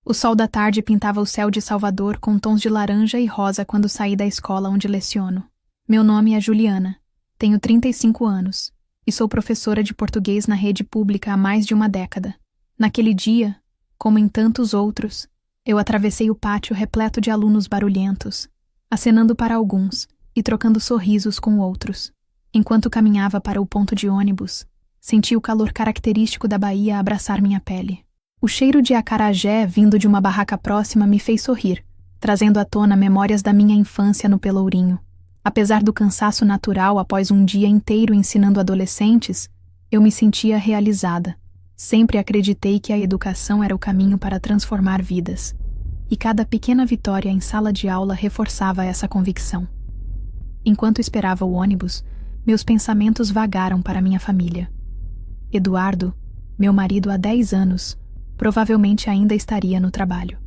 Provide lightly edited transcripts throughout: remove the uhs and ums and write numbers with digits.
O sol da tarde pintava o céu de Salvador com tons de laranja e rosa quando saí da escola onde leciono. Meu nome é Juliana, tenho 35 anos e sou professora de português na rede pública há mais de uma década. Naquele dia, como em tantos outros, eu atravessei o pátio repleto de alunos barulhentos, acenando para alguns e trocando sorrisos com outros. Enquanto caminhava para o ponto de ônibus, senti o calor característico da Bahia abraçar minha pele. O cheiro de acarajé vindo de uma barraca próxima me fez sorrir, trazendo à tona memórias da minha infância no Pelourinho. Apesar do cansaço natural após um dia inteiro ensinando adolescentes, eu me sentia realizada. Sempre acreditei que a educação era o caminho para transformar vidas. E cada pequena vitória em sala de aula reforçava essa convicção. Enquanto esperava o ônibus, meus pensamentos vagaram para minha família. Eduardo, meu marido há 10 anos, provavelmente ainda estaria no trabalho.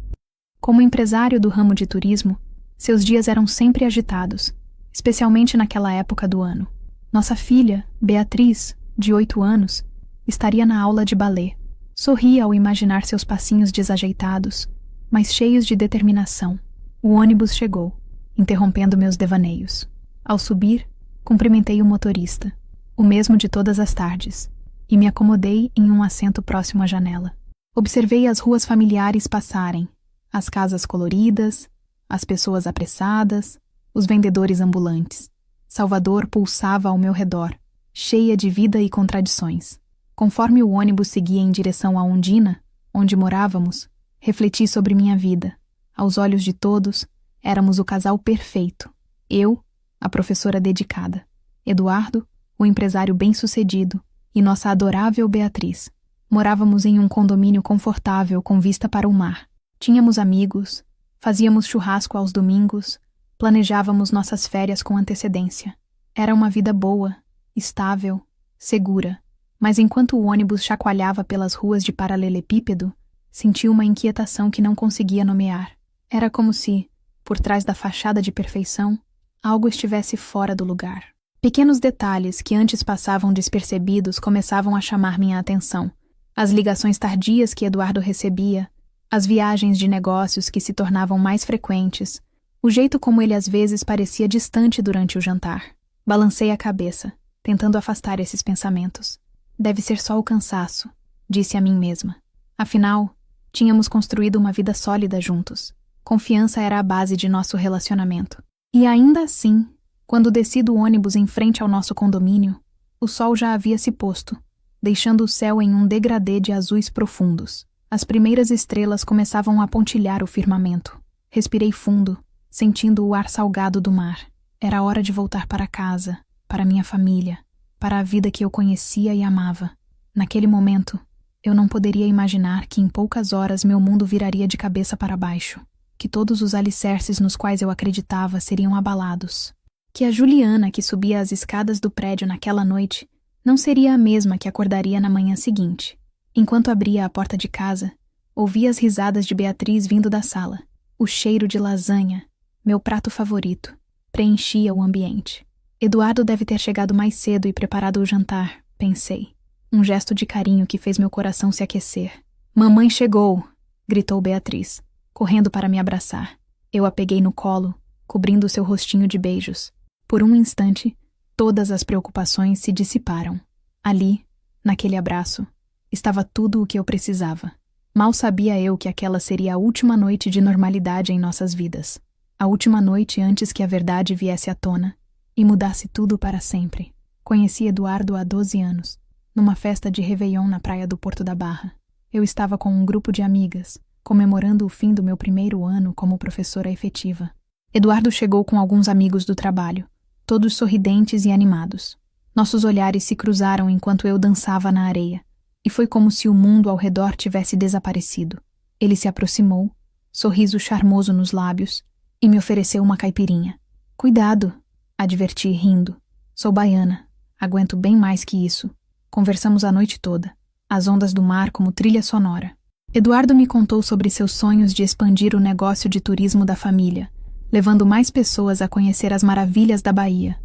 Como empresário do ramo de turismo, seus dias eram sempre agitados, especialmente naquela época do ano. Nossa filha, Beatriz, de 8 anos, estaria na aula de balé. Sorria ao imaginar seus passinhos desajeitados, mas cheios de determinação. O ônibus chegou, interrompendo meus devaneios. Ao subir, cumprimentei o motorista, o mesmo de todas as tardes, e me acomodei em um assento próximo à janela. Observei as ruas familiares passarem, as casas coloridas, as pessoas apressadas, os vendedores ambulantes. Salvador pulsava ao meu redor, cheia de vida e contradições. Conforme o ônibus seguia em direção a Ondina, onde morávamos, refleti sobre minha vida. Aos olhos de todos, éramos o casal perfeito. Eu, a professora dedicada. Eduardo, o empresário bem-sucedido, e nossa adorável Beatriz. Morávamos em um condomínio confortável com vista para o mar. Tínhamos amigos, fazíamos churrasco aos domingos, planejávamos nossas férias com antecedência. Era uma vida boa, estável, segura. Mas enquanto o ônibus chacoalhava pelas ruas de paralelepípedo, senti uma inquietação que não conseguia nomear. Era como se, por trás da fachada de perfeição, algo estivesse fora do lugar. Pequenos detalhes que antes passavam despercebidos começavam a chamar minha atenção. As ligações tardias que Eduardo recebia, as viagens de negócios que se tornavam mais frequentes, o jeito como ele às vezes parecia distante durante o jantar. Balancei a cabeça, tentando afastar esses pensamentos. Deve ser só o cansaço, disse a mim mesma. Afinal, tínhamos construído uma vida sólida juntos. Confiança era a base de nosso relacionamento. E ainda assim, quando desci do ônibus em frente ao nosso condomínio, o sol já havia se posto, deixando o céu em um degradê de azuis profundos. As primeiras estrelas começavam a pontilhar o firmamento. Respirei fundo, sentindo o ar salgado do mar. Era hora de voltar para casa, para minha família, para a vida que eu conhecia e amava. Naquele momento, eu não poderia imaginar que em poucas horas meu mundo viraria de cabeça para baixo, que todos os alicerces nos quais eu acreditava seriam abalados, que a Juliana que subia as escadas do prédio naquela noite não seria a mesma que acordaria na manhã seguinte. Enquanto abria a porta de casa, ouvi as risadas de Beatriz vindo da sala. O cheiro de lasanha, meu prato favorito, preenchia o ambiente. Eduardo deve ter chegado mais cedo e preparado o jantar, pensei. Um gesto de carinho que fez meu coração se aquecer. Mamãe chegou! Gritou Beatriz, correndo para me abraçar. Eu a peguei no colo, cobrindo seu rostinho de beijos. Por um instante, todas as preocupações se dissiparam. Ali, naquele abraço, estava tudo o que eu precisava. Mal sabia eu que aquela seria a última noite de normalidade em nossas vidas. A última noite antes que a verdade viesse à tona e mudasse tudo para sempre. Conheci Eduardo há 12 anos, numa festa de Réveillon na praia do Porto da Barra. Eu estava com um grupo de amigas, comemorando o fim do meu primeiro ano como professora efetiva. Eduardo chegou com alguns amigos do trabalho, todos sorridentes e animados. Nossos olhares se cruzaram enquanto eu dançava na areia, e foi como se o mundo ao redor tivesse desaparecido. Ele se aproximou, sorriso charmoso nos lábios, e me ofereceu uma caipirinha. Cuidado, adverti rindo. Sou baiana, aguento bem mais que isso. Conversamos a noite toda, as ondas do mar como trilha sonora. Eduardo me contou sobre seus sonhos de expandir o negócio de turismo da família, levando mais pessoas a conhecer as maravilhas da Bahia.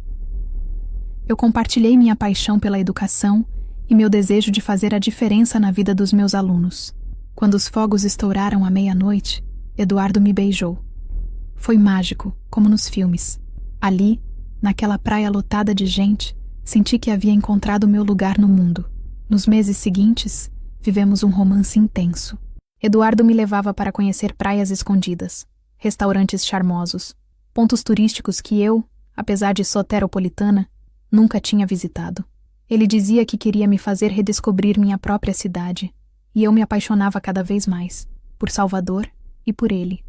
Eu compartilhei minha paixão pela educação e meu desejo de fazer a diferença na vida dos meus alunos. Quando os fogos estouraram à meia-noite, Eduardo me beijou. Foi mágico, como nos filmes. Ali, naquela praia lotada de gente, senti que havia encontrado meu lugar no mundo. Nos meses seguintes, vivemos um romance intenso. Eduardo me levava para conhecer praias escondidas, restaurantes charmosos, pontos turísticos que eu, apesar de soteropolitana, nunca tinha visitado. Ele dizia que queria me fazer redescobrir minha própria cidade, e eu me apaixonava cada vez mais, por Salvador e por ele.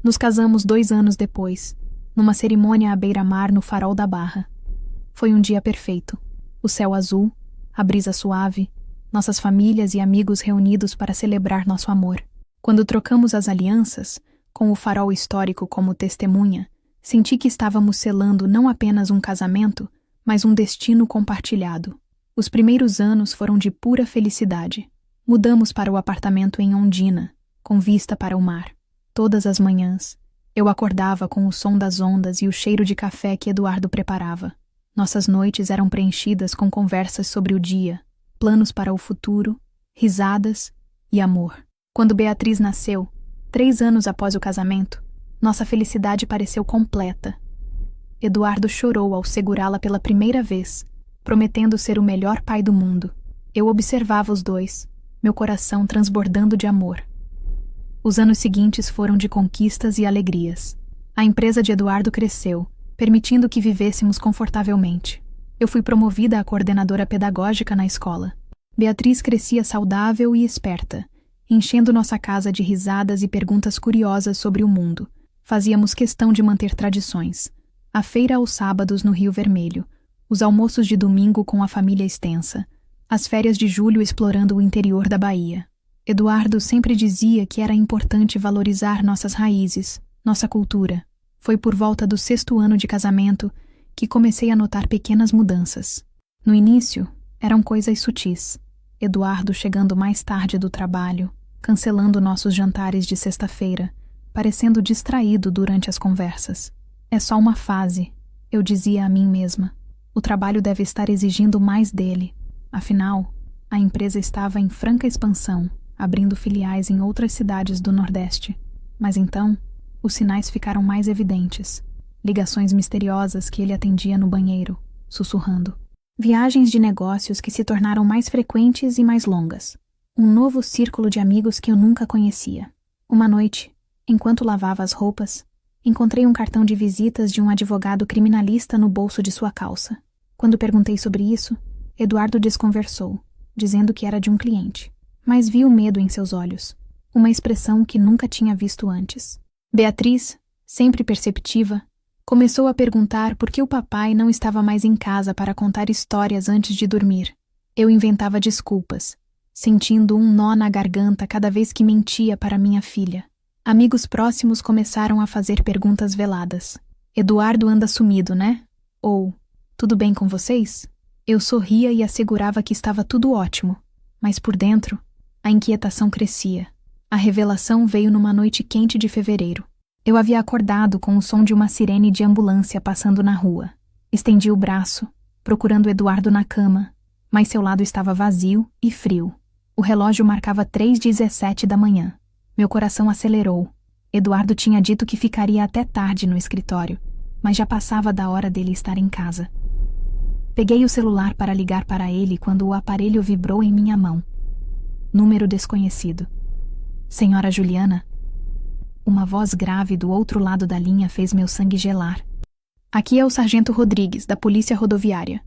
Nos casamos 2 anos depois, numa cerimônia à beira-mar no Farol da Barra. Foi um dia perfeito. O céu azul, a brisa suave, nossas famílias e amigos reunidos para celebrar nosso amor. Quando trocamos as alianças, com o farol histórico como testemunha, senti que estávamos selando não apenas um casamento, mas um destino compartilhado. Os primeiros anos foram de pura felicidade. Mudamos para o apartamento em Ondina, com vista para o mar. Todas as manhãs, eu acordava com o som das ondas e o cheiro de café que Eduardo preparava. Nossas noites eram preenchidas com conversas sobre o dia, planos para o futuro, risadas e amor. Quando Beatriz nasceu, 3 anos após o casamento, nossa felicidade pareceu completa. Eduardo chorou ao segurá-la pela primeira vez, prometendo ser o melhor pai do mundo. Eu observava os dois, meu coração transbordando de amor. Os anos seguintes foram de conquistas e alegrias. A empresa de Eduardo cresceu, permitindo que vivêssemos confortavelmente. Eu fui promovida a coordenadora pedagógica na escola. Beatriz crescia saudável e esperta, enchendo nossa casa de risadas e perguntas curiosas sobre o mundo. Fazíamos questão de manter tradições. A feira aos sábados no Rio Vermelho, os almoços de domingo com a família extensa, as férias de julho explorando o interior da Bahia. Eduardo sempre dizia que era importante valorizar nossas raízes, nossa cultura. Foi por volta do 6º ano de casamento que comecei a notar pequenas mudanças. No início, eram coisas sutis. Eduardo chegando mais tarde do trabalho, cancelando nossos jantares de sexta-feira, parecendo distraído durante as conversas. É só uma fase, eu dizia a mim mesma. O trabalho deve estar exigindo mais dele. Afinal, a empresa estava em franca expansão, abrindo filiais em outras cidades do Nordeste. Mas então, os sinais ficaram mais evidentes. Ligações misteriosas que ele atendia no banheiro, sussurrando. Viagens de negócios que se tornaram mais frequentes e mais longas. Um novo círculo de amigos que eu nunca conhecia. Uma noite, enquanto lavava as roupas, encontrei um cartão de visitas de um advogado criminalista no bolso de sua calça. Quando perguntei sobre isso, Eduardo desconversou, dizendo que era de um cliente. Mas vi o medo em seus olhos, uma expressão que nunca tinha visto antes. Beatriz, sempre perceptiva, começou a perguntar por que o papai não estava mais em casa para contar histórias antes de dormir. Eu inventava desculpas, sentindo um nó na garganta cada vez que mentia para minha filha. Amigos próximos começaram a fazer perguntas veladas. Eduardo anda sumido, né? Ou, tudo bem com vocês? Eu sorria e assegurava que estava tudo ótimo, mas por dentro, a inquietação crescia. A revelação veio numa noite quente de fevereiro. Eu havia acordado com o som de uma sirene de ambulância passando na rua. Estendi o braço, procurando Eduardo na cama, mas seu lado estava vazio e frio. O relógio marcava 3h17 da manhã. Meu coração acelerou. Eduardo tinha dito que ficaria até tarde no escritório, mas já passava da hora dele estar em casa. Peguei o celular para ligar para ele quando o aparelho vibrou em minha mão. Número desconhecido. Senhora Juliana? Uma voz grave do outro lado da linha fez meu sangue gelar. Aqui é o Sargento Rodrigues, da Polícia Rodoviária.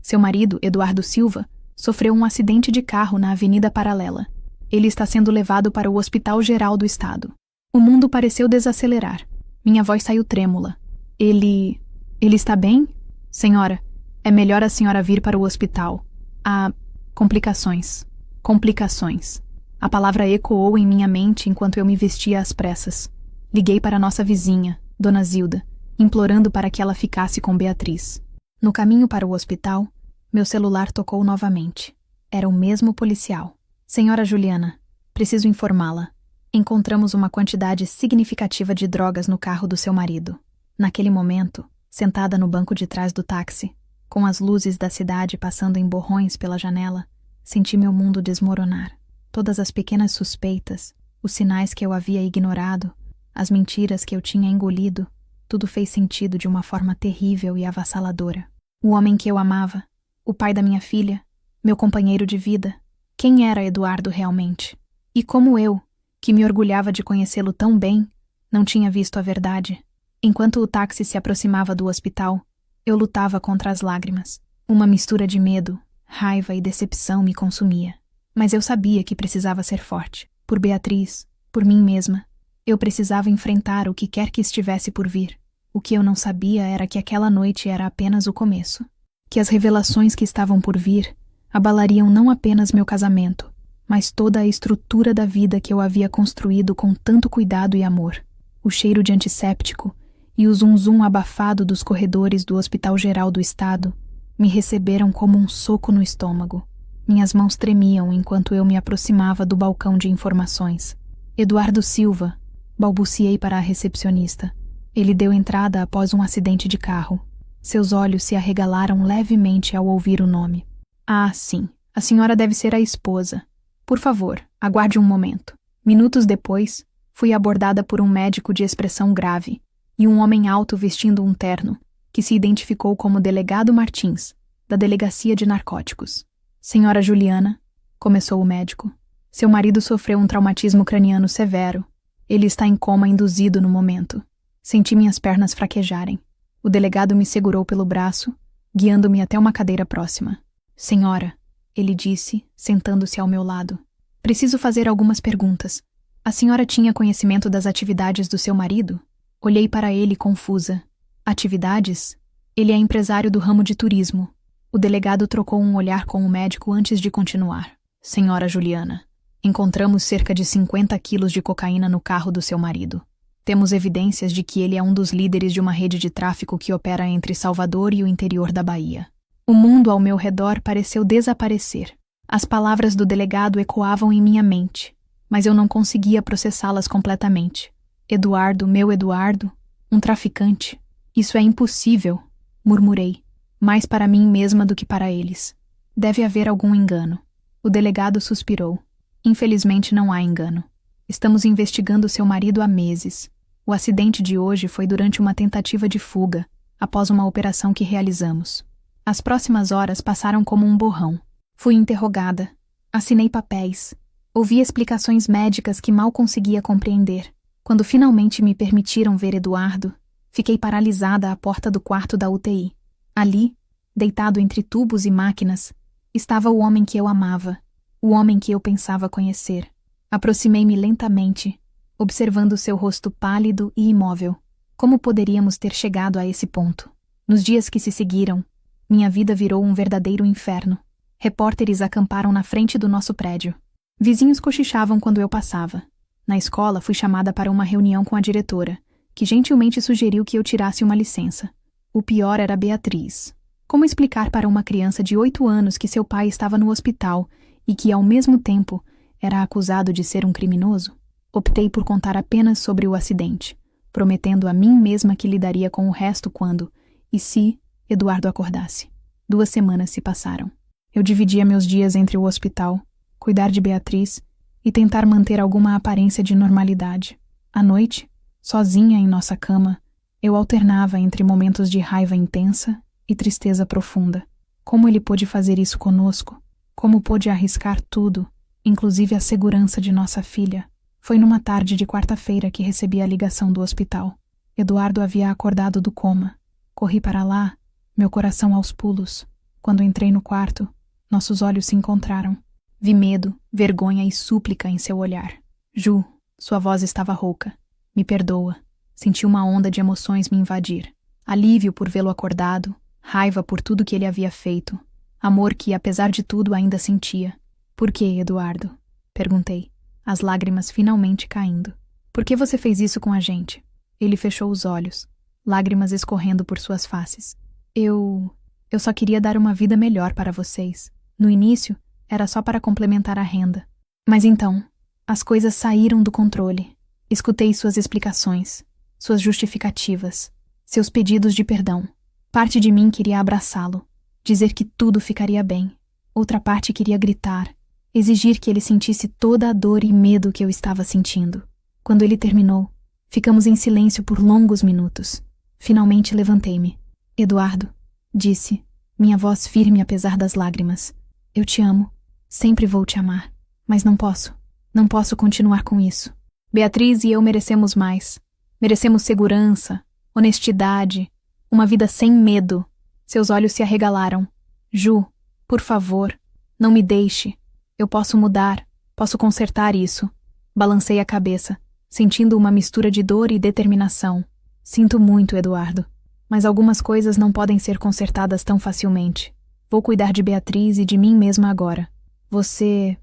Seu marido, Eduardo Silva, sofreu um acidente de carro na Avenida Paralela. Ele está sendo levado para o Hospital Geral do Estado. O mundo pareceu desacelerar. Minha voz saiu trêmula. Ele está bem? Senhora, é melhor a senhora vir para o hospital. Há complicações. Complicações. A palavra ecoou em minha mente enquanto eu me vestia às pressas. Liguei para nossa vizinha, Dona Zilda, implorando para que ela ficasse com Beatriz. No caminho para o hospital, meu celular tocou novamente. Era o mesmo policial. Senhora Juliana, preciso informá-la. Encontramos uma quantidade significativa de drogas no carro do seu marido. Naquele momento, sentada no banco de trás do táxi, com as luzes da cidade passando em borrões pela janela, senti meu mundo desmoronar. todas as pequenas suspeitas, os sinais que eu havia ignorado, as mentiras que eu tinha engolido, tudo fez sentido de uma forma terrível e avassaladora. O homem que eu amava, o pai da minha filha, meu companheiro de vida, quem era Eduardo realmente? E como eu, que me orgulhava de conhecê-lo tão bem, não tinha visto a verdade. Enquanto o táxi se aproximava do hospital, eu lutava contra as lágrimas. Uma mistura de medo, raiva e decepção me consumia. Mas eu sabia que precisava ser forte. Por Beatriz, por mim mesma. Eu precisava enfrentar o que quer que estivesse por vir. O que eu não sabia era que aquela noite era apenas o começo. Que as revelações que estavam por vir abalariam não apenas meu casamento, mas toda a estrutura da vida que eu havia construído com tanto cuidado e amor. O cheiro de antisséptico e o zum-zum abafado dos corredores do Hospital Geral do Estado me receberam como um soco no estômago. Minhas mãos tremiam enquanto eu me aproximava do balcão de informações. Eduardo Silva, balbuciei para a recepcionista. Ele deu entrada após um acidente de carro. Seus olhos se arregalaram levemente ao ouvir o nome. Ah, sim, a senhora deve ser a esposa. Por favor, aguarde um momento. Minutos depois, fui abordada por um médico de expressão grave e um homem alto vestindo um terno, que se identificou como Delegado Martins, da Delegacia de Narcóticos. Senhora Juliana, começou o médico, seu marido sofreu um traumatismo craniano severo. Ele está em coma induzido no momento. Senti minhas pernas fraquejarem. O delegado me segurou pelo braço, guiando-me até uma cadeira próxima. Senhora, ele disse, sentando-se ao meu lado. Preciso fazer algumas perguntas. A senhora tinha conhecimento das atividades do seu marido? Olhei para ele confusa. Atividades? Ele é empresário do ramo de turismo. O delegado trocou um olhar com o médico antes de continuar. Senhora Juliana, encontramos cerca de 50 quilos de cocaína no carro do seu marido. Temos evidências de que ele é um dos líderes de uma rede de tráfico que opera entre Salvador e o interior da Bahia. O mundo ao meu redor pareceu desaparecer. As palavras do delegado ecoavam em minha mente, mas eu não conseguia processá-las completamente. Eduardo, meu Eduardo, um traficante. Isso é impossível, murmurei, mais para mim mesma do que para eles. Deve haver algum engano. O delegado suspirou. Infelizmente não há engano. Estamos investigando seu marido há meses. O acidente de hoje foi durante uma tentativa de fuga, após uma operação que realizamos. As próximas horas passaram como um borrão. Fui interrogada. Assinei papéis. Ouvi explicações médicas que mal conseguia compreender. Quando finalmente me permitiram ver Eduardo, fiquei paralisada à porta do quarto da UTI. Ali, deitado entre tubos e máquinas, estava o homem que eu amava, o homem que eu pensava conhecer. Aproximei-me lentamente, observando seu rosto pálido e imóvel. Como poderíamos ter chegado a esse ponto? Nos dias que se seguiram, minha vida virou um verdadeiro inferno. Repórteres acamparam na frente do nosso prédio. Vizinhos cochichavam quando eu passava. Na escola, fui chamada para uma reunião com a diretora, que gentilmente sugeriu que eu tirasse uma licença. O pior era Beatriz. Como explicar para uma criança de 8 anos que seu pai estava no hospital e que, ao mesmo tempo, era acusado de ser um criminoso? Optei por contar apenas sobre o acidente, prometendo a mim mesma que lidaria com o resto quando, e se, Eduardo acordasse. 2 semanas se passaram. Eu dividia meus dias entre o hospital, cuidar de Beatriz e tentar manter alguma aparência de normalidade. À noite, sozinha em nossa cama, eu alternava entre momentos de raiva intensa e tristeza profunda. Como ele pôde fazer isso conosco? Como pôde arriscar tudo, inclusive a segurança de nossa filha? Foi numa tarde de quarta-feira que recebi a ligação do hospital. Eduardo havia acordado do coma. Corri para lá, meu coração aos pulos. Quando entrei no quarto, nossos olhos se encontraram. Vi medo, vergonha e súplica em seu olhar. Ju, sua voz estava rouca. Me perdoa. Senti uma onda de emoções me invadir. Alívio por vê-lo acordado, raiva por tudo que ele havia feito, amor que, apesar de tudo, ainda sentia. Por que, Eduardo? Perguntei, as lágrimas finalmente caindo. Por que você fez isso com a gente? Ele fechou os olhos, lágrimas escorrendo por suas faces. Eu só queria dar uma vida melhor para vocês. No início, era só para complementar a renda. Mas então, as coisas saíram do controle. Escutei suas explicações, suas justificativas, seus pedidos de perdão. Parte de mim queria abraçá-lo, dizer que tudo ficaria bem. Outra parte queria gritar: Exigir que ele sentisse toda a dor e medo que eu estava sentindo. Quando ele terminou, ficamos em silêncio por longos minutos. Finalmente levantei-me. Eduardo, disse, minha voz firme apesar das lágrimas. Eu te amo. Sempre vou te amar. Mas não posso. Não posso continuar com isso. Beatriz e eu merecemos mais. Merecemos segurança, honestidade, uma vida sem medo. Seus olhos se arregalaram. Ju, por favor, não me deixe. Eu posso mudar, posso consertar isso. Balancei a cabeça, sentindo uma mistura de dor e determinação. Sinto muito, Eduardo, mas algumas coisas não podem ser consertadas tão facilmente. Vou cuidar de Beatriz e de mim mesma agora. Você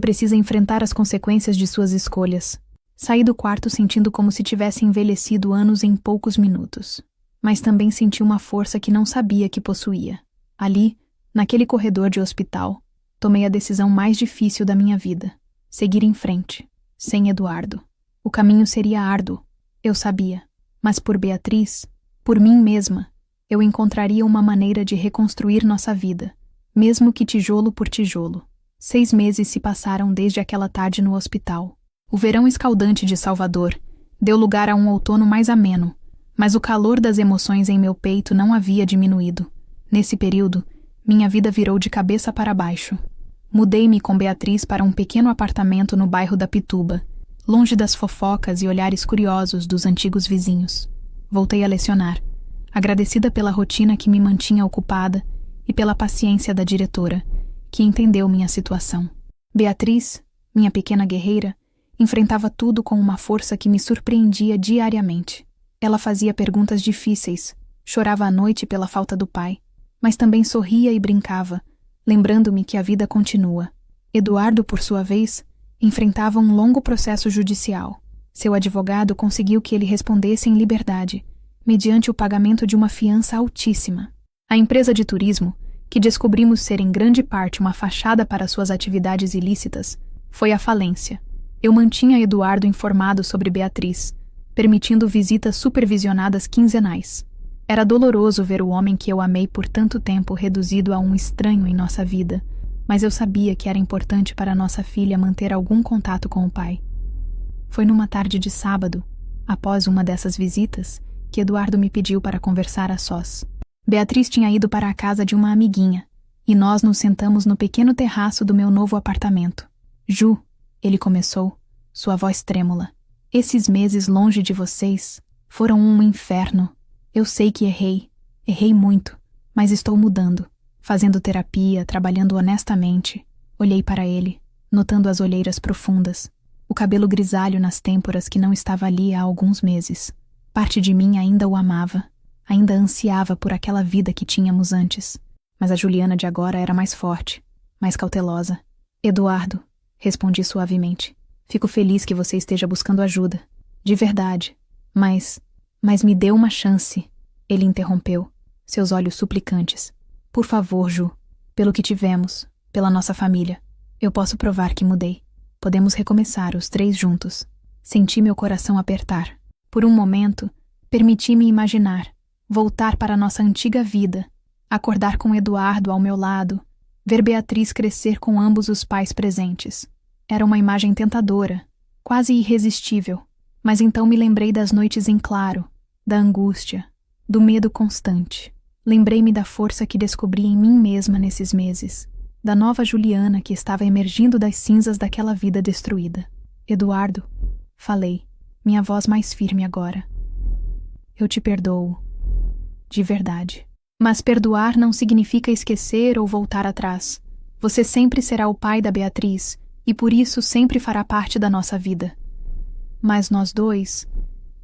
precisa enfrentar as consequências de suas escolhas. Saí do quarto sentindo como se tivesse envelhecido anos em poucos minutos. Mas também senti uma força que não sabia que possuía. Ali, naquele corredor de hospital, tomei a decisão mais difícil da minha vida. Seguir em frente, sem Eduardo. O caminho seria árduo, eu sabia. Mas por Beatriz, por mim mesma, eu encontraria uma maneira de reconstruir nossa vida, mesmo que tijolo por tijolo. 6 meses se passaram desde aquela tarde no hospital. O verão escaldante de Salvador deu lugar a um outono mais ameno, mas o calor das emoções em meu peito não havia diminuído. Nesse período, minha vida virou de cabeça para baixo. Mudei-me com Beatriz para um pequeno apartamento no bairro da Pituba, longe das fofocas e olhares curiosos dos antigos vizinhos. Voltei a lecionar, agradecida pela rotina que me mantinha ocupada e pela paciência da diretora, que entendeu minha situação. Beatriz, minha pequena guerreira, enfrentava tudo com uma força que me surpreendia diariamente. Ela fazia perguntas difíceis, chorava à noite pela falta do pai, mas também sorria e brincava, lembrando-me que a vida continua. Eduardo, por sua vez, enfrentava um longo processo judicial. Seu advogado conseguiu que ele respondesse em liberdade, mediante o pagamento de uma fiança altíssima. A empresa de turismo, que descobrimos ser em grande parte uma fachada para suas atividades ilícitas, foi à falência. Eu mantinha Eduardo informado sobre Beatriz, permitindo visitas supervisionadas quinzenais. Era doloroso ver o homem que eu amei por tanto tempo reduzido a um estranho em nossa vida, mas eu sabia que era importante para nossa filha manter algum contato com o pai. Foi numa tarde de sábado, após uma dessas visitas, que Eduardo me pediu para conversar a sós. Beatriz tinha ido para a casa de uma amiguinha, e nós nos sentamos no pequeno terraço do meu novo apartamento. Ju, ele começou, sua voz trêmula. Esses meses longe de vocês foram um inferno. Eu sei que errei muito, mas estou mudando, fazendo terapia, trabalhando honestamente. Olhei para ele, notando as olheiras profundas, o cabelo grisalho nas têmporas que não estava ali há alguns meses. Parte de mim ainda o amava, ainda ansiava por aquela vida que tínhamos antes, mas a Juliana de agora era mais forte, mais cautelosa. Eduardo, respondi suavemente. Fico feliz que você esteja buscando ajuda. De verdade. Mas me dê uma chance. Ele interrompeu, seus olhos suplicantes. Por favor, Ju. Pelo que tivemos, pela nossa família. Eu posso provar que mudei. Podemos recomeçar os 3 juntos. Senti meu coração apertar. Por um momento, permiti-me imaginar. Voltar para nossa antiga vida. Acordar com Eduardo ao meu lado. Ver Beatriz crescer com ambos os pais presentes. Era uma imagem tentadora, quase irresistível, mas então me lembrei das noites em claro, da angústia, do medo constante. Lembrei-me da força que descobri em mim mesma nesses meses, da nova Juliana que estava emergindo das cinzas daquela vida destruída. Eduardo, falei, minha voz mais firme agora. Eu te perdoo. De verdade. Mas perdoar não significa esquecer ou voltar atrás. Você sempre será o pai da Beatriz, e por isso sempre fará parte da nossa vida. Mas nós dois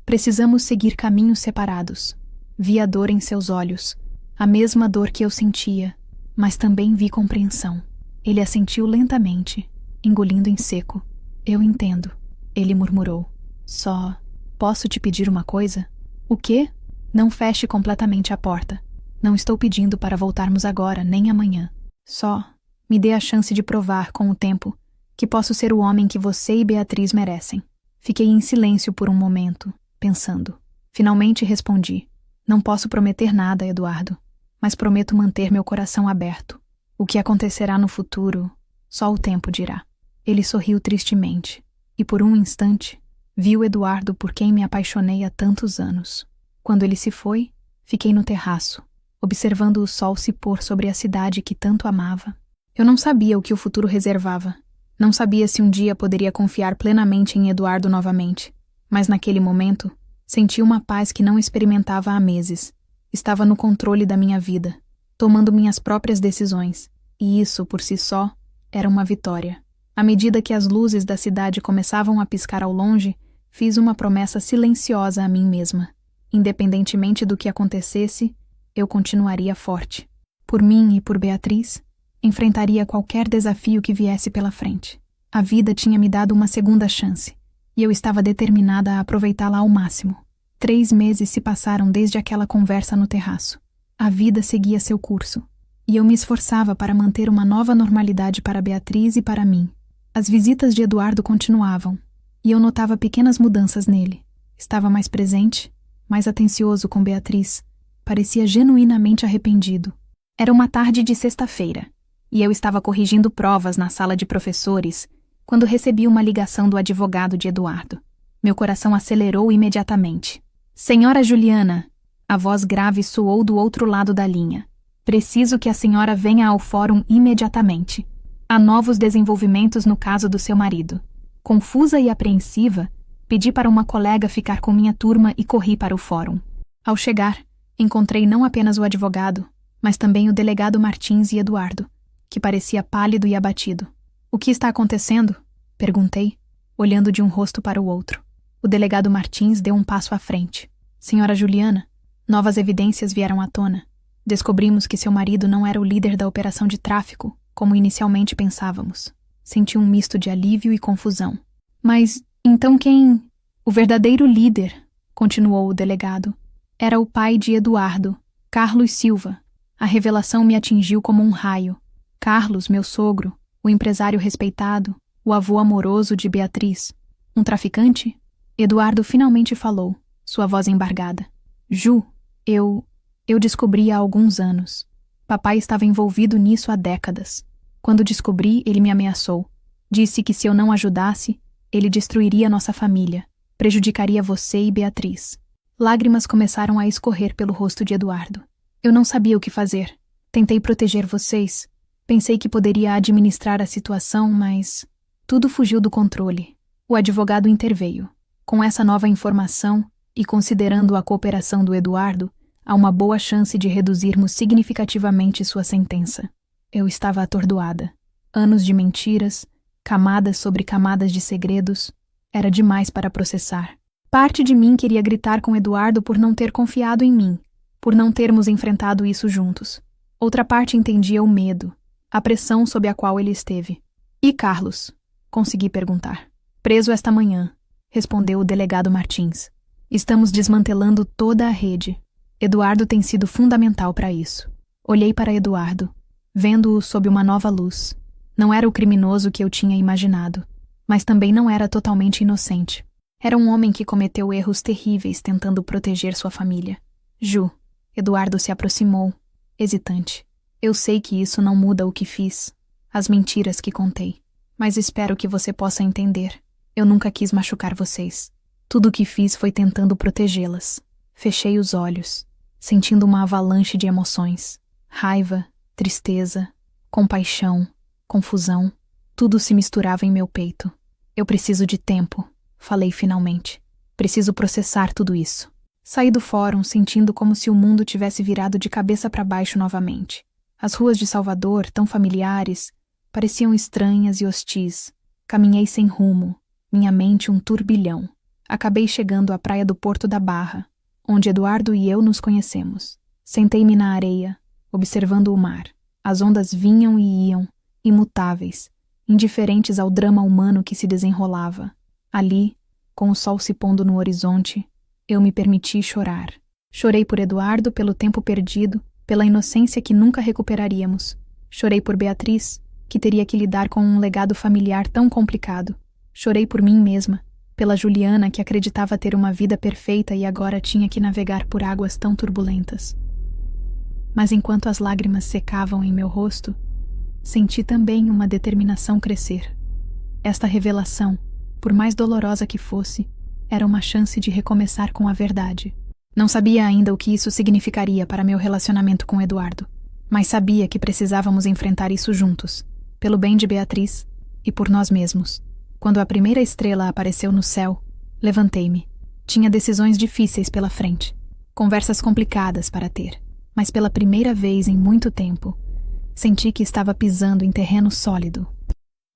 precisamos seguir caminhos separados. Vi a dor em seus olhos, a mesma dor que eu sentia, mas também vi compreensão. Ele assentiu lentamente, engolindo em seco. Eu entendo, ele murmurou. Só, posso te pedir uma coisa? O quê? Não feche completamente a porta. Não estou pedindo para voltarmos agora, nem amanhã. Só, me dê a chance de provar com o tempo que posso ser o homem que você e Beatriz merecem. Fiquei em silêncio por um momento, pensando. Finalmente respondi. Não posso prometer nada, Eduardo, mas prometo manter meu coração aberto. O que acontecerá no futuro, Só o tempo dirá. Ele sorriu tristemente, e por um instante, vi o Eduardo por quem me apaixonei há tantos anos. Quando ele se foi, fiquei no terraço, observando o sol se pôr sobre a cidade que tanto amava. Eu não sabia o que o futuro reservava. Não sabia se um dia poderia confiar plenamente em Eduardo novamente. Mas naquele momento, senti uma paz que não experimentava há meses. Estava no controle da minha vida, tomando minhas próprias decisões. E isso, por si só, era uma vitória. À medida que as luzes da cidade começavam a piscar ao longe, fiz uma promessa silenciosa a mim mesma. Independentemente do que acontecesse, eu continuaria forte. Por mim e por Beatriz, enfrentaria qualquer desafio que viesse pela frente. A vida tinha me dado uma segunda chance, e eu estava determinada a aproveitá-la ao máximo. 3 meses se passaram desde aquela conversa no terraço. A vida seguia seu curso, e eu me esforçava para manter uma nova normalidade para Beatriz e para mim. As visitas de Eduardo continuavam, e eu notava pequenas mudanças nele. Estava mais presente, mais atencioso com Beatriz. Parecia genuinamente arrependido. Era uma tarde de sexta-feira, e eu estava corrigindo provas na sala de professores, quando recebi uma ligação do advogado de Eduardo. Meu coração acelerou imediatamente. Senhora Juliana, a voz grave soou do outro lado da linha. Preciso que a senhora venha ao fórum imediatamente. Há novos desenvolvimentos no caso do seu marido. Confusa e apreensiva, pedi para uma colega ficar com minha turma e corri para o fórum. Ao chegar, encontrei não apenas o advogado, mas também o delegado Martins e Eduardo, que parecia pálido e abatido. O que está acontecendo? Perguntei, olhando de um rosto para o outro. O delegado Martins deu um passo à frente. Senhora Juliana, novas evidências vieram à tona. Descobrimos que seu marido não era o líder da operação de tráfico, como inicialmente pensávamos. Senti um misto de alívio e confusão. Mas, então quem? O verdadeiro líder, continuou o delegado, era o pai de Eduardo, Carlos Silva. A revelação me atingiu como um raio. Carlos, meu sogro, o empresário respeitado, o avô amoroso de Beatriz. Um traficante? Eduardo finalmente falou, sua voz embargada. Ju, eu descobri há alguns anos. Papai estava envolvido nisso há décadas. Quando descobri, ele me ameaçou. Disse que se eu não ajudasse, ele destruiria nossa família, prejudicaria você e Beatriz. Lágrimas começaram a escorrer pelo rosto de Eduardo. Eu não sabia o que fazer. Tentei proteger vocês. Pensei que poderia administrar a situação, mas tudo fugiu do controle. O advogado interveio. Com essa nova informação, e considerando a cooperação do Eduardo, há uma boa chance de reduzirmos significativamente sua sentença. Eu estava atordoada. Anos de mentiras, camadas sobre camadas de segredos, era demais para processar. Parte de mim queria gritar com Eduardo por não ter confiado em mim, por não termos enfrentado isso juntos. Outra parte entendia o medo, a pressão sob a qual ele esteve. E Carlos? Consegui perguntar. Preso esta manhã, respondeu o delegado Martins. Estamos desmantelando toda a rede. Eduardo tem sido fundamental para isso. Olhei para Eduardo, vendo-o sob uma nova luz. Não era o criminoso que eu tinha imaginado, mas também não era totalmente inocente. Era um homem que cometeu erros terríveis tentando proteger sua família. Ju, Eduardo se aproximou, hesitante. Eu sei que isso não muda o que fiz, as mentiras que contei, mas espero que você possa entender. Eu nunca quis machucar vocês. Tudo o que fiz foi tentando protegê-las. Fechei os olhos, sentindo uma avalanche de emoções. Raiva, tristeza, compaixão, confusão. Tudo se misturava em meu peito. Eu preciso de tempo, falei finalmente. Preciso processar tudo isso. Saí do fórum sentindo como se o mundo tivesse virado de cabeça para baixo novamente. As ruas de Salvador, tão familiares, pareciam estranhas e hostis. Caminhei sem rumo, minha mente um turbilhão. Acabei chegando à praia do Porto da Barra, onde Eduardo e eu nos conhecemos. Sentei-me na areia, observando o mar. As ondas vinham e iam, imutáveis, indiferentes ao drama humano que se desenrolava. Ali, com o sol se pondo no horizonte, eu me permiti chorar. Chorei por Eduardo, pelo tempo perdido, pela inocência que nunca recuperaríamos. Chorei por Beatriz, que teria que lidar com um legado familiar tão complicado. Chorei por mim mesma, pela Juliana, que acreditava ter uma vida perfeita e agora tinha que navegar por águas tão turbulentas. Mas enquanto as lágrimas secavam em meu rosto, senti também uma determinação crescer. Esta revelação, por mais dolorosa que fosse, era uma chance de recomeçar com a verdade. Não sabia ainda o que isso significaria para meu relacionamento com Eduardo, mas sabia que precisávamos enfrentar isso juntos, pelo bem de Beatriz e por nós mesmos. Quando a primeira estrela apareceu no céu, levantei-me. Tinha decisões difíceis pela frente, conversas complicadas para ter, mas pela primeira vez em muito tempo, senti que estava pisando em terreno sólido.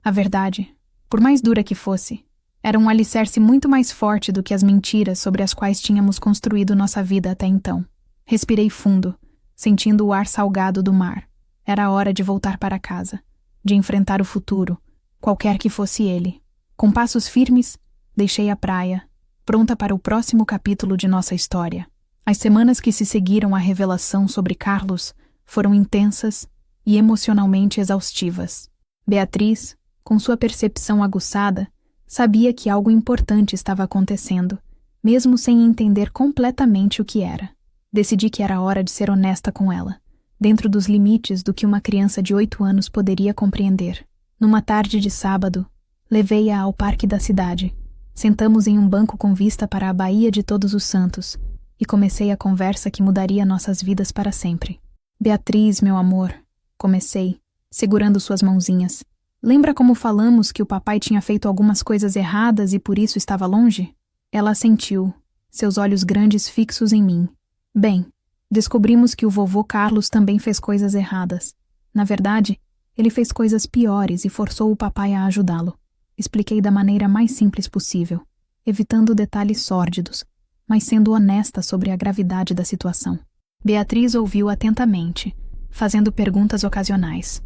A verdade, por mais dura que fosse, era um alicerce muito mais forte do que as mentiras sobre as quais tínhamos construído nossa vida até então. Respirei fundo, sentindo o ar salgado do mar. Era a hora de voltar para casa, de enfrentar o futuro, qualquer que fosse ele. Com passos firmes, deixei a praia, pronta para o próximo capítulo de nossa história. As semanas que se seguiram à revelação sobre Carlos foram intensas e emocionalmente exaustivas. Beatriz, com sua percepção aguçada, sabia que algo importante estava acontecendo, mesmo sem entender completamente o que era. Decidi que era hora de ser honesta com ela, dentro dos limites do que uma criança de 8 anos poderia compreender. Numa tarde de sábado, levei-a ao parque da cidade. Sentamos em um banco com vista para a Baía de Todos os Santos e comecei a conversa que mudaria nossas vidas para sempre. Beatriz, meu amor, comecei, segurando suas mãozinhas. Lembra como falamos que o papai tinha feito algumas coisas erradas e por isso estava longe? Ela assentiu, seus olhos grandes fixos em mim. Bem, descobrimos que o vovô Carlos também fez coisas erradas. Na verdade, ele fez coisas piores e forçou o papai a ajudá-lo. Expliquei da maneira mais simples possível, evitando detalhes sórdidos, mas sendo honesta sobre a gravidade da situação. Beatriz ouviu atentamente, fazendo perguntas ocasionais.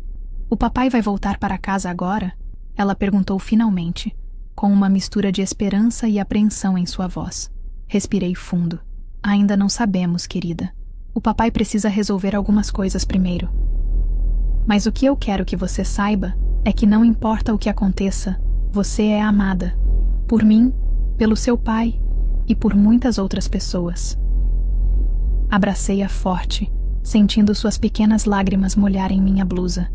"O papai vai voltar para casa agora?" Ela perguntou finalmente, com uma mistura de esperança e apreensão em sua voz. Respirei fundo. "Ainda não sabemos, querida. O papai precisa resolver algumas coisas primeiro. Mas o que eu quero que você saiba é que não importa o que aconteça, você é amada. Por mim, pelo seu pai e por muitas outras pessoas." Abracei-a forte, sentindo suas pequenas lágrimas molharem minha blusa.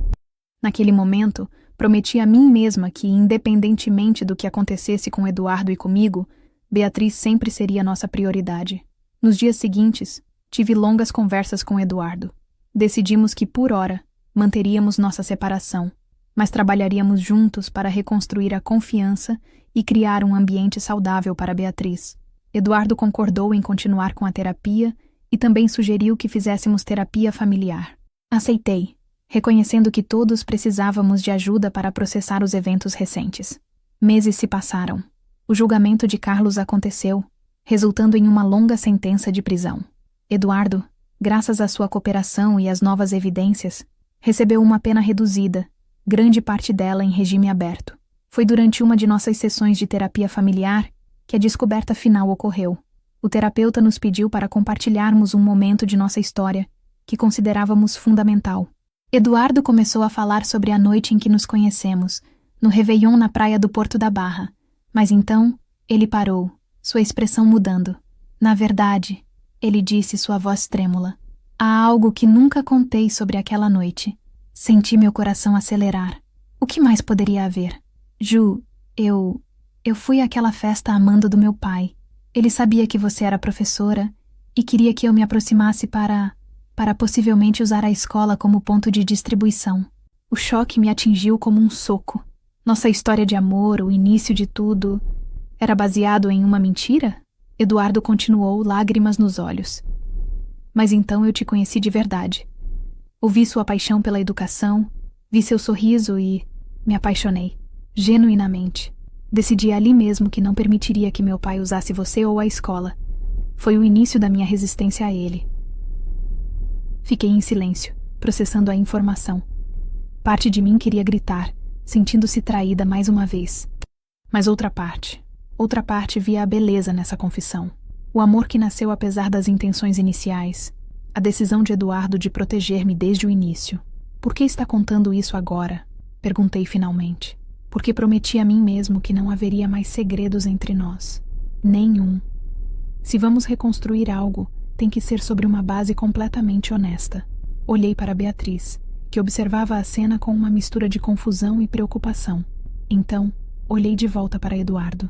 Naquele momento, prometi a mim mesma que, independentemente do que acontecesse com Eduardo e comigo, Beatriz sempre seria nossa prioridade. Nos dias seguintes, tive longas conversas com Eduardo. Decidimos que, por hora, manteríamos nossa separação, mas trabalharíamos juntos para reconstruir a confiança e criar um ambiente saudável para Beatriz. Eduardo concordou em continuar com a terapia e também sugeriu que fizéssemos terapia familiar. Aceitei, reconhecendo que todos precisávamos de ajuda para processar os eventos recentes. Meses se passaram. O julgamento de Carlos aconteceu, resultando em uma longa sentença de prisão. Eduardo, graças à sua cooperação e às novas evidências, recebeu uma pena reduzida, grande parte dela em regime aberto. Foi durante uma de nossas sessões de terapia familiar que a descoberta final ocorreu. O terapeuta nos pediu para compartilharmos um momento de nossa história que considerávamos fundamental. Eduardo começou a falar sobre a noite em que nos conhecemos, no Réveillon na praia do Porto da Barra. Mas então, ele parou, sua expressão mudando. "Na verdade", ele disse, sua voz trêmula, "há algo que nunca contei sobre aquela noite." Senti meu coração acelerar. O que mais poderia haver? "Ju, eu fui àquela festa amando do meu pai. Ele sabia que você era professora e queria que eu me aproximasse para possivelmente usar a escola como ponto de distribuição." O choque me atingiu como um soco. Nossa história de amor, o início de tudo, era baseado em uma mentira? Eduardo continuou, lágrimas nos olhos. "Mas então eu te conheci de verdade. Ouvi sua paixão pela educação, vi seu sorriso e me apaixonei, genuinamente. Decidi ali mesmo que não permitiria que meu pai usasse você ou a escola. Foi o início da minha resistência a ele." Fiquei em silêncio, processando a informação. Parte de mim queria gritar, sentindo-se traída mais uma vez. Mas outra parte via a beleza nessa confissão. O amor que nasceu apesar das intenções iniciais. A decisão de Eduardo de proteger-me desde o início. "Por que está contando isso agora?" Perguntei finalmente. "Porque prometi a mim mesmo que não haveria mais segredos entre nós. Nenhum. Se vamos reconstruir algo, tem que ser sobre uma base completamente honesta." Olhei para Beatriz, que observava a cena com uma mistura de confusão e preocupação. Então, olhei de volta para Eduardo.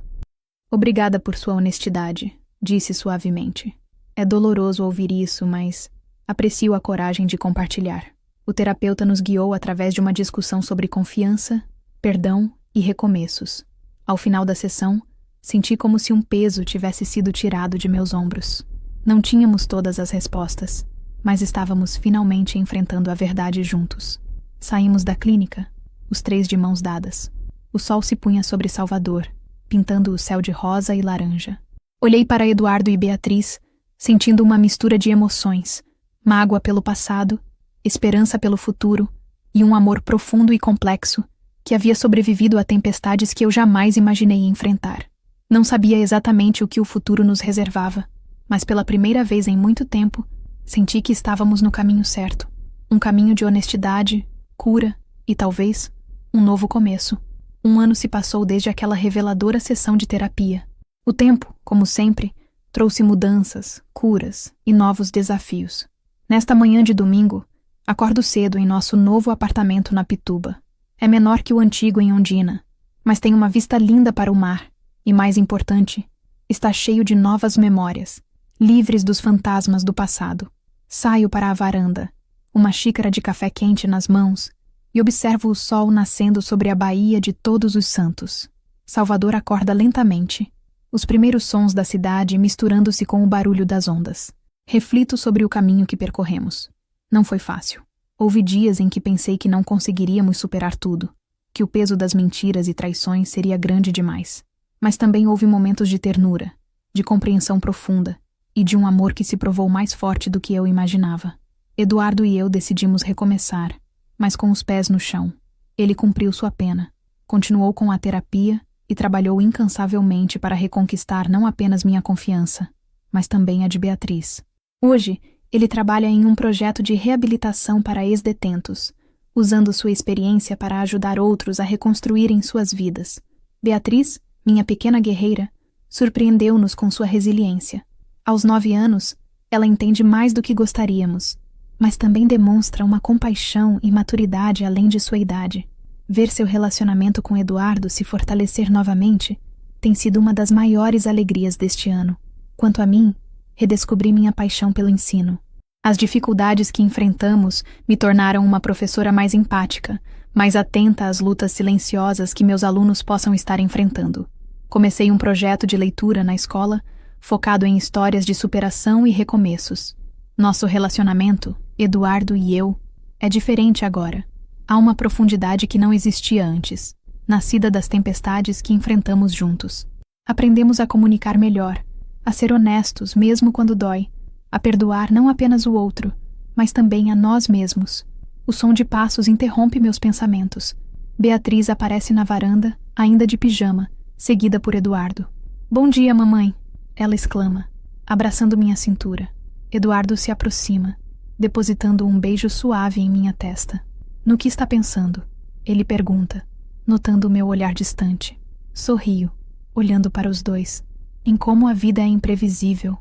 Obrigada por sua honestidade, disse suavemente. É doloroso ouvir isso, mas aprecio a coragem de compartilhar. O terapeuta nos guiou através de uma discussão sobre confiança, perdão e recomeços. Ao final da sessão, senti como se um peso tivesse sido tirado de meus ombros. Não tínhamos todas as respostas, mas estávamos finalmente enfrentando a verdade juntos. Saímos da clínica, os três de mãos dadas. O sol se punha sobre Salvador, pintando o céu de rosa e laranja. Olhei para Eduardo e Beatriz, sentindo uma mistura de emoções, mágoa pelo passado, esperança pelo futuro e um amor profundo e complexo que havia sobrevivido a tempestades que eu jamais imaginei enfrentar. Não sabia exatamente o que o futuro nos reservava, mas pela primeira vez em muito tempo, senti que estávamos no caminho certo. Um caminho de honestidade, cura e, talvez, um novo começo. Um ano se passou desde aquela reveladora sessão de terapia. O tempo, como sempre, trouxe mudanças, curas e novos desafios. Nesta manhã de domingo, acordo cedo em nosso novo apartamento na Pituba. É menor que o antigo em Ondina, mas tem uma vista linda para o mar e, mais importante, está cheio de novas memórias, livres dos fantasmas do passado. Saio para a varanda, uma xícara de café quente nas mãos, e observo o sol nascendo sobre a Baía de Todos os Santos. Salvador acorda lentamente, os primeiros sons da cidade misturando-se com o barulho das ondas. Reflito sobre o caminho que percorremos. Não foi fácil. Houve dias em que pensei que não conseguiríamos superar tudo, que o peso das mentiras e traições seria grande demais. Mas também houve momentos de ternura, de compreensão profunda e de um amor que se provou mais forte do que eu imaginava. Eduardo e eu decidimos recomeçar, mas com os pés no chão. Ele cumpriu sua pena, continuou com a terapia e trabalhou incansavelmente para reconquistar não apenas minha confiança, mas também a de Beatriz. Hoje, ele trabalha em um projeto de reabilitação para ex-detentos, usando sua experiência para ajudar outros a reconstruírem suas vidas. Beatriz, minha pequena guerreira, surpreendeu-nos com sua resiliência. Aos 9 anos, ela entende mais do que gostaríamos, mas também demonstra uma compaixão e maturidade além de sua idade. Ver seu relacionamento com Eduardo se fortalecer novamente tem sido uma das maiores alegrias deste ano. Quanto a mim, redescobri minha paixão pelo ensino. As dificuldades que enfrentamos me tornaram uma professora mais empática, mais atenta às lutas silenciosas que meus alunos possam estar enfrentando. Comecei um projeto de leitura na escola, focado em histórias de superação e recomeços. Nosso relacionamento, Eduardo e eu, é diferente agora. Há uma profundidade que não existia antes, nascida das tempestades que enfrentamos juntos. Aprendemos a comunicar melhor, a ser honestos mesmo quando dói, a perdoar não apenas o outro, mas também a nós mesmos. O som de passos interrompe meus pensamentos. Beatriz aparece na varanda, ainda de pijama, seguida por Eduardo. "Bom dia, mamãe!" ela exclama, abraçando minha cintura. Eduardo se aproxima, depositando um beijo suave em minha testa. "No que está pensando?" ele pergunta, notando o meu olhar distante. Sorrio, olhando para os dois, em como a vida é imprevisível,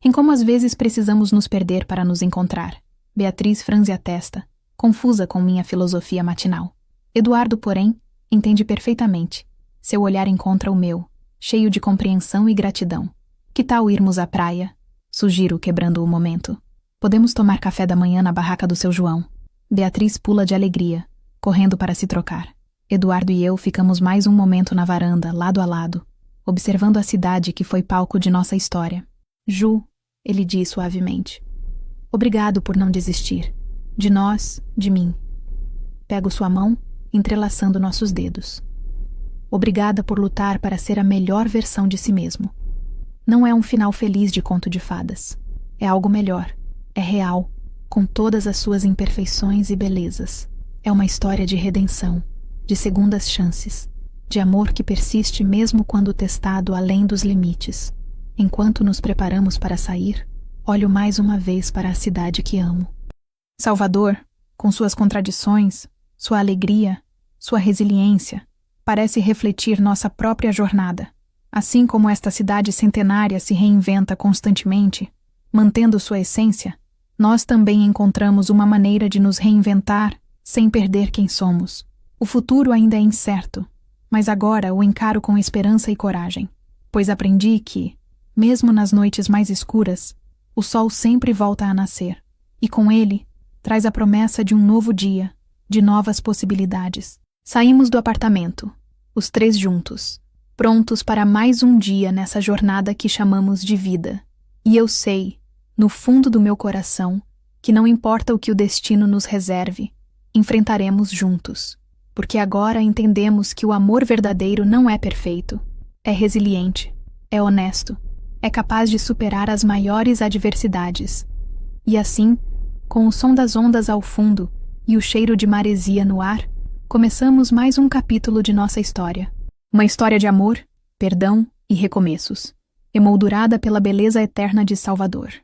em como às vezes precisamos nos perder para nos encontrar. Beatriz franze a testa, confusa com minha filosofia matinal. Eduardo, porém, entende perfeitamente. Seu olhar encontra o meu, cheio de compreensão e gratidão. "Que tal irmos à praia?" sugiro, quebrando o momento. "Podemos tomar café da manhã na barraca do seu João." Beatriz pula de alegria, correndo para se trocar. Eduardo e eu ficamos mais um momento na varanda, lado a lado, observando a cidade que foi palco de nossa história. "Ju", ele diz suavemente, "obrigado por não desistir. De nós, de mim." Pego sua mão, entrelaçando nossos dedos. "Obrigada por lutar para ser a melhor versão de si mesmo." Não é um final feliz de conto de fadas. É algo melhor. É real, com todas as suas imperfeições e belezas. É uma história de redenção, de segundas chances, de amor que persiste mesmo quando testado além dos limites. Enquanto nos preparamos para sair, olho mais uma vez para a cidade que amo. Salvador, com suas contradições, sua alegria, sua resiliência, parece refletir nossa própria jornada. Assim como esta cidade centenária se reinventa constantemente, mantendo sua essência, nós também encontramos uma maneira de nos reinventar sem perder quem somos. O futuro ainda é incerto, mas agora o encaro com esperança e coragem, pois aprendi que, mesmo nas noites mais escuras, o sol sempre volta a nascer, e com ele traz a promessa de um novo dia, de novas possibilidades. Saímos do apartamento, os três juntos, prontos para mais um dia nessa jornada que chamamos de vida. E eu sei, no fundo do meu coração, que não importa o que o destino nos reserve, enfrentaremos juntos, porque agora entendemos que o amor verdadeiro não é perfeito, é resiliente, é honesto, é capaz de superar as maiores adversidades. E assim, com o som das ondas ao fundo e o cheiro de maresia no ar, começamos mais um capítulo de nossa história. Uma história de amor, perdão e recomeços, emoldurada pela beleza eterna de Salvador.